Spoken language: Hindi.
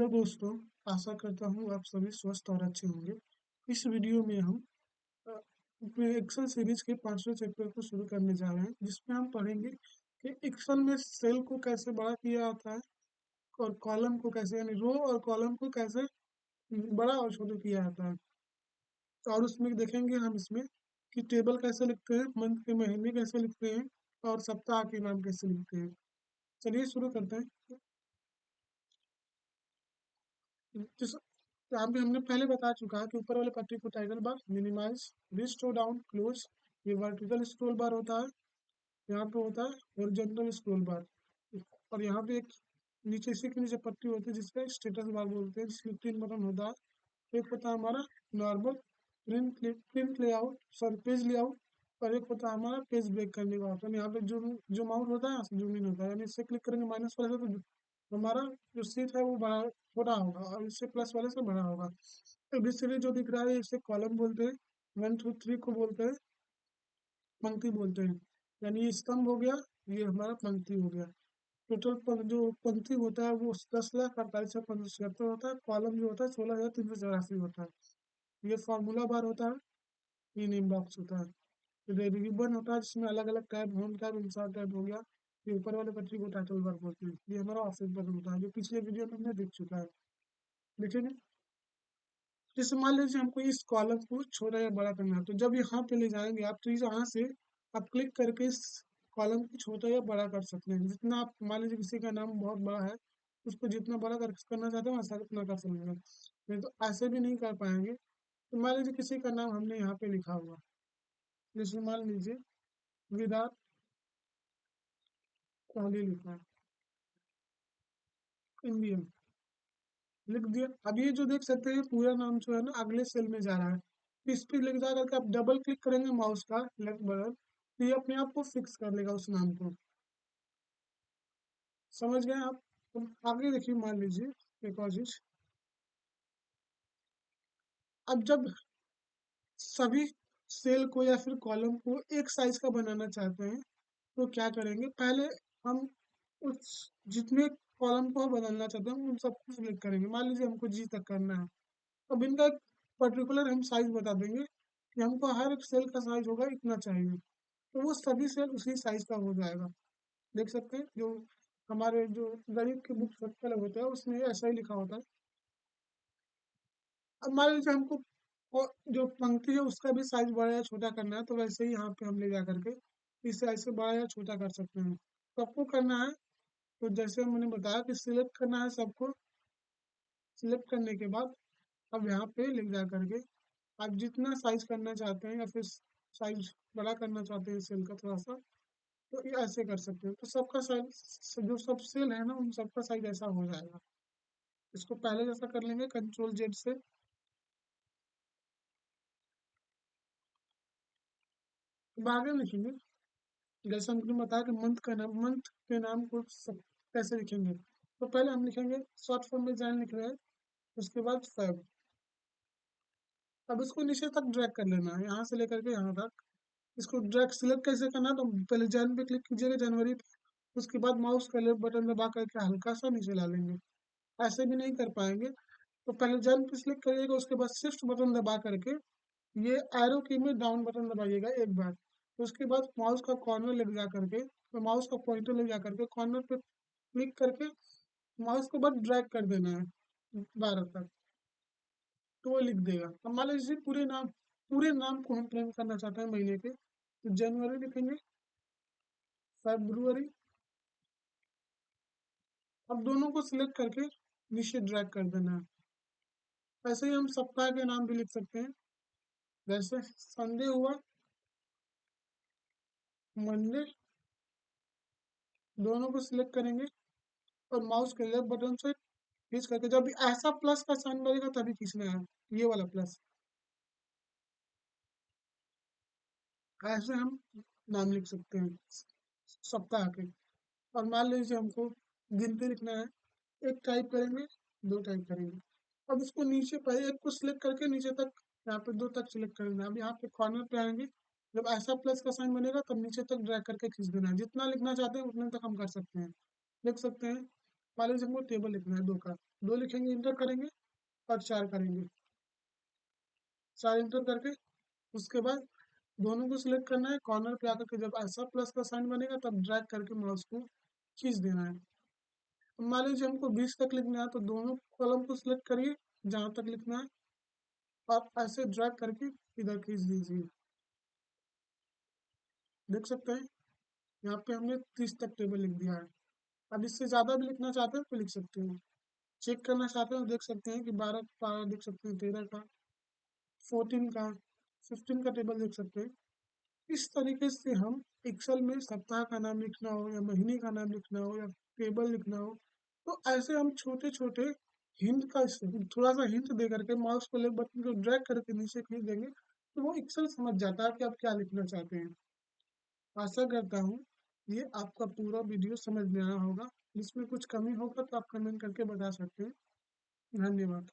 हेलो दोस्तों, आशा करता हूँ आप सभी स्वस्थ और अच्छे होंगे। इस वीडियो में हम अ, अपने एक्सेल सीरीज के 5वें चैप्टर को शुरू करने जा रहे हैं, जिसमें हम पढ़ेंगे कि एक्सेल में सेल को कैसे बड़ा किया जाता है और कॉलम को कैसे यानी रो और कॉलम को कैसे बड़ा और छोटा किया जाता है। और उसमें देखेंगे हम इसमें कि टेबल कैसे लिखते हैं, मंथ के महीने कैसे लिखते हैं और सप्ताह के नाम कैसे लिखते हैं। चलिए शुरू करते हैं। जिस यहाँ पे हमने पहले बता चुका है कि ऊपर वाले पट्टी को title bar, minimize, restore down, close, ये वर्टिकल स्क्रॉल बार होता है। यहाँ पे होता है हॉरिजॉन्टल स्क्रॉल बार, और यहाँ पे एक नीचे इसी के नीचे पट्टी होती है जिसका स्टेटस बार बोलते हैं, जिसमें 3 बटन होता है। एक होता है हमारा normal print layout, sorry page layout, और एक होता है हमारा पेज ब्रेक करने का ऑप्शन। यहाँ पे जूम आउट होता है, यहाँ से जूम इन होता है, यानी इससे क्लिक करेंगे माइनस वाले से तो हमारा जो सीट है वो बड़ा छोटा होगा और इससे प्लस वाले से बड़ा होगा। एबीसीडी जो दिख रहा है इसे कॉलम बोलते हैं, 1 2 3 को बोलते हैं पंक्ति बोलते हैं। यानी ये स्तंभ हो गया, ये हमारा पंक्ति हो गया। टोटल जो पंक्ति होता है वो 10,48,576 होता है। कॉलम जो होता है 16,384 होता है। ये फार्मूला बार होता है, ये नेम बॉक्स होता है। फिर रिबन होता है जिसमें अलग अलग tab, home tab, insert tab हो गया। ये ऊपर वाले पट्टी को टाइटल बार बोलते हैं। ये हमारा ऑफिस बटन होता है जो पिछले वीडियो में हमने देख चुका है। देखेंगे, जैसे मान लीजिए हमको इस कॉलम को छोटा या बड़ा करना है, तो जब यहाँ पे ले जाएंगे आप तो यहाँ से आप क्लिक करके इस कॉलम को छोटा या बड़ा कर सकते हैं। जितना आप मान लीजिए किसी का नाम बहुत बड़ा है, उसको जितना बड़ा करना चाहते हैं वैसा उतना कर सकते हैं। नहीं तो ऐसे भी नहीं कर पाएंगे। तो मान लीजिए किसी का नाम हमने यहाँ पे लिखा हुआ, जैसे मान लीजिए विराट कोहली लिखा है, इंडियन लिख दिया। अब ये जो देख सकते हैं पूरा नाम जो है ना अगले सेल में जा रहा है, तो इस पे ले जा करके आप डबल क्लिक करेंगे माउस का लेफ्ट बटन, तो ये अपने आप को फिक्स कर लेगा उस नाम को। समझ गए आप? तो आगे देखिए, मान लीजिए एक और चीज। अब जब सभी सेल को या फिर कॉलम को एक साइज का बनाना चाहते हैं तो क्या करेंगे, पहले हम उस जितने कॉलम को बदलना चाहते हैं उन सबको सिलेक्ट करेंगे। मान लीजिए हमको जी तक करना है, अब इनका एक पर्टिकुलर हम साइज बता देंगे कि हमको हर एक सेल का साइज होगा इतना चाहिए, तो वो सभी सेल उसी साइज का हो जाएगा। देख सकते हैं जो हमारे जो गणित के बुक अलग होते हैं उसमें ऐसा ही लिखा होता है। अब मान लीजिए हमको जो पंक्ति है उसका भी साइज बड़ा या छोटा करना है, तो वैसे ही यहाँ पे हम ले जा करके इस साइज से बड़ा या छोटा कर सकते हैं। सबको करना है तो जैसे मैंने बताया कि सिलेक्ट करना है सबको। सिलेक्ट करने के बाद अब यहाँ पे ले जा करके आप जितना साइज करना चाहते हैं या फिर साइज बड़ा करना चाहते हैं सेल का थोड़ा सा, तो ये ऐसे कर सकते हैं। तो सबका साइज जो सब सेल है ना उन सबका साइज ऐसा हो जाएगा। इसको पहले जैसा कर लेंगे Ctrl Z से। अब आगे लिखेंगे, जैसे हमने बताया कि मंथ के नाम को सब कैसे लिखेंगे, तो पहले हम लिखेंगे शॉर्ट फॉर्म में जैन लिख रहे हैं, उसके बाद फेब। अब इसको नीचे तक ड्रैग कर लेना है, यहाँ से लेकर के यहाँ तक। इसको ड्रैग सिलेक्ट कैसे करना है, तो पहले जैन पे क्लिक कीजिएगा, जनवरी पे। उसके बाद माउस का लेफ्ट बटन दबा करके हल्का सा नीचे ला लेंगे। ऐसे भी नहीं कर पाएंगे तो पहले जन पे क्लिक करिएगा, उसके बाद शिफ्ट बटन दबा करके ये एरो की में डाउन बटन दबाइएगा एक बार। तो उसके बाद माउस का कॉर्नर ले जा करके, तो माउस का पॉइंटर ले जा करके कॉर्नर पे क्लिक करके माउस को बस ड्रैग कर देना है 12 तक, तो वो लिख देगा। अब मान लीजिए पूरे नाम को हम प्रिंट करना चाहते हैं महीने के, तो जनवरी लिखेंगे, फरवरी। अब दोनों को सिलेक्ट करके नीचे ड्रैग कर देना है। ऐसे ही हम सप्ताह के नाम भी लिख सकते हैं, जैसे संडे हुआ, मंडे। दोनों को सिलेक्ट करेंगे और माउस के लेफ्ट बटन से खींच करके, जब ऐसा प्लस का साइन बनेगा तभी खींचना है, ये वाला प्लस। ऐसे हम नाम लिख सकते हैं सप्ताह के। और मान लीजिए हमको गिनती लिखना है, एक टाइप करेंगे, दो टाइप करेंगे। अब इसको नीचे पहले एक को सिलेक्ट करके नीचे तक, यहाँ पे दो तक सिलेक्ट करना है। अब यहाँ पे कॉर्नर पे आएंगे, जब ऐसा प्लस का साइन बनेगा तब नीचे तक ड्रैग करके खींच देना है। जितना लिखना चाहते हैं उतने तक हम कर सकते हैं, लिख सकते हैं। मान लीजिए हमको टेबल लिखना है 2 का, 2 लिखेंगे, इंटर करेंगे और 4 करेंगे। 4 इंटर करके उसके बाद दोनों को सिलेक्ट करना है, कॉर्नर पे आकर के जब ऐसा प्लस का साइन बनेगा तब ड्रैग करके माउस को खींच देना है। अब मान लीजिए हमको 20 तक लिखना है तो दोनों कॉलम को सिलेक्ट करिए, जहाँ तक लिखना है आप ऐसे ड्रैग करके इधर खींच दीजिए। देख सकते हैं यहाँ पे हमने 30 तक टेबल लिख दिया है। अब इससे ज़्यादा भी लिखना चाहते हैं तो लिख सकते हैं। चेक करना चाहते हैं तो देख सकते हैं कि 12 का, देख सकते हैं 13 का, 14 का, 15 का टेबल देख सकते हैं। इस तरीके से हम एक्सेल में सप्ताह का नाम लिखना हो या महीने का नाम लिखना हो या टेबल लिखना हो, तो ऐसे हम छोटे छोटे हिंट का थोड़ा सा हिंट दे करके माउस को लेफ्ट बटन को ड्रैग करके नीचे खींच देंगे तो वो एक्सेल समझ जाता है कि आप क्या लिखना चाहते हैं। आशा करता हूँ ये आपका पूरा वीडियो समझ में आया होगा। इसमें कुछ कमी होगा तो आप कमेंट करके बता सकते हैं। धन्यवाद।